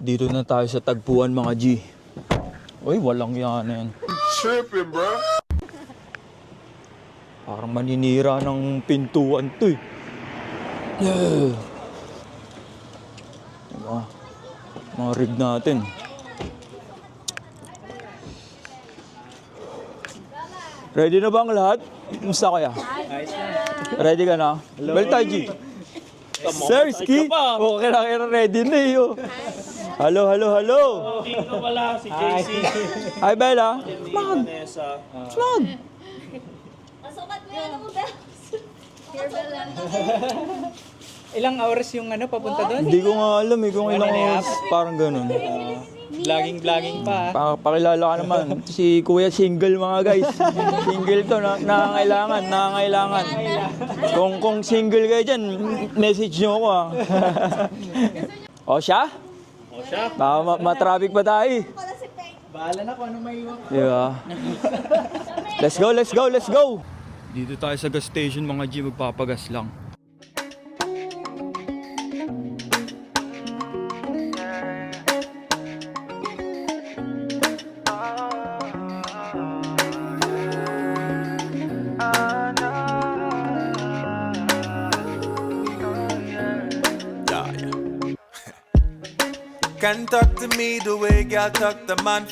Nandito na tayo sa tagpuan mga G. Uy, walang yan yan. Tripping, bro. Parang maninira ng pintuan to eh. Mga rig natin. Ready na ba ang lahat? Kumusta kaya? Ready ka na? Bel tayo G. Sir, ski! Okay na kaya ready na eh. Oh. Hello, hello, hello! Dito pala si JC. Hi Bella! Vanessa. Vlog! Masukat mo yan mo, Bel. Hair lang. Ilang hours yung papunta doon? Hindi ko nga alam eh kung ilang oras. Parang ganun. Vlogging pa. Pakilala ka naman. Si Kuya single mga guys. Single to, nangangailangan. Kung single kayo dyan, message nyo ako ah. O siya? O siya. Baka matraffic pa tayo eh. Bahala na kung ano may iwan. Diba? Let's go, let's go, let's go! Dito tayo sa gas station mga G, magpapagas lang. Can talk to me the way girl talk to man.